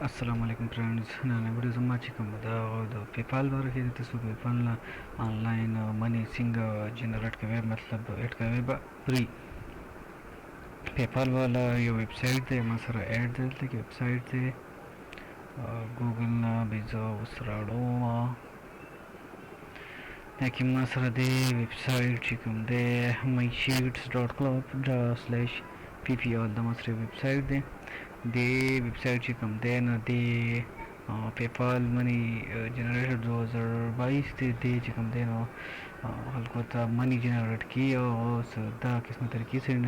السلام علیکم فرینډز نن ویډیو زما چې کوم دا د پیپال باره کې تاسو پیپال نه آنلاین منی څنګه جنریټ کوي مطلب اډ کوي به فری پیپال والا یو ویب سایټ دی ما سره اډ دلته کې ویب سایټ دی ګوګل نه به زه اوس راوړم کې ما سره دی ویب سایټ چې کوم دی mysheets.club/ppl د ما سره ویب سایټ دی دی ویب سایټ چې کوم دی نو دی پیپال منی جنریټر 2022 دی چې کوم دی نو خلکو ته منی جنریټ کی او دا قسمه طریقې سره 99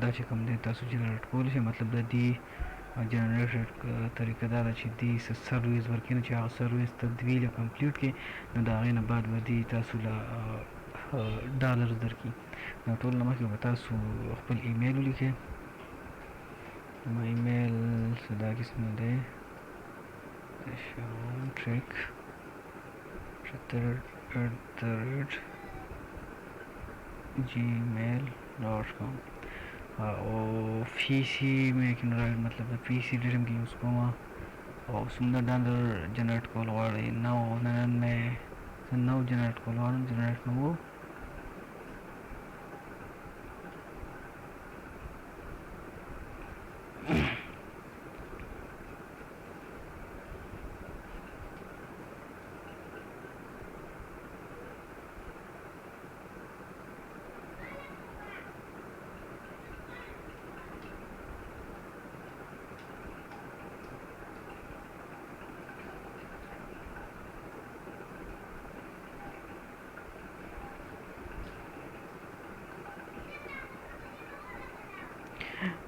دا چې کوم دی تاسو جنریټ کولی شئ مطلب د دې جنریټر طریقه دا ده چې دې سرویس ورکوي چې هغه سرویس ته دوی له کمپلیټ کړي نو د هغې نه بعد به دې تاسو له ډالرز درکړي نو ټول نه مخکې به تاسو خپل ایمیل ولیکئ زما ایمیل دا قسمه دی ټریک gmail.com او فیسی مې کې راغلی مطلب د فیسی ډېر کې یوز کوم او څومره ډالر جنریټ کول غواړئ نن مې نو جنریټ کول غواړم جنریټ نو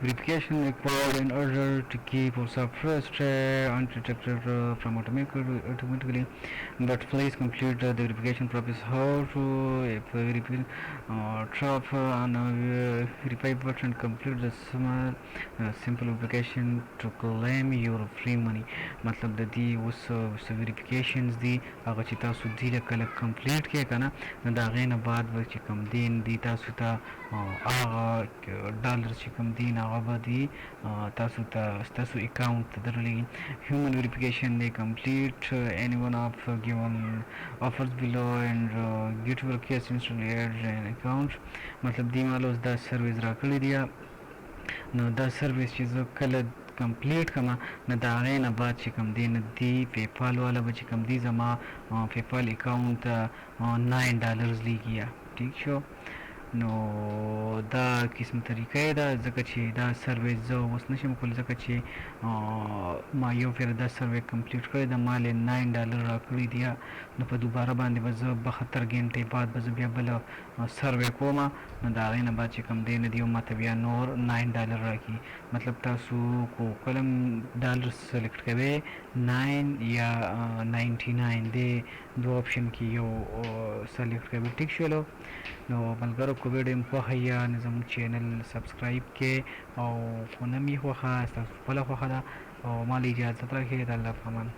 verification required in order to keep or suppress undetected from automatically but please complete the verification process how to verify drop on verify button complete the simple verification to claim your free money مطلب د دې اوس verifications دي هغه چې تاسو دې کله complete کړئ کنه نو د هغې نه بعد به چې کوم دین دي تاسو ته هغه ډالر چې کوم دین هغه به دي تاسو ته ستاسو اکاونټ ته درلېږي human verification they complete any one of given offers below and get your case instantly add an account مطلب دې مال اوس دا سرویس راکړی دی نو دا سرویس چې زه کله کمپلیټ کما نه د هغې نه بعد چې کوم دی نه دی پیپال والا به چې کوم دی زما پیپال اکاونټ ته $9 لیږي ټیک شو نو دا قسم طریقه ده ځکه چې دا سرویس زه اوس نشم کولی ځکه چې ما یو پیر دا سرویس کمپلیټ کړی د ما یې $9 راکړي دي نو په دوباره باندې به زه 72 غنټې بعد به زه بیا بله سروې کوم نو د هغې نه بعد چې کوم دی نه دی ماته بیا نور $9 راکړي مطلب تاسو کو کله ډالر سلیکټ کوئ 9 یا 99 دی دو آپشن کې یو سلیکټ کوئ ټیک شولو نو ملګرو کو ویډیو مې خوښه یا زموږ چینل سبسکرایب کې او کو نه مې خوښه ستاسو خپله خوښه ده او ما له اجازت راکړئ د الله په امان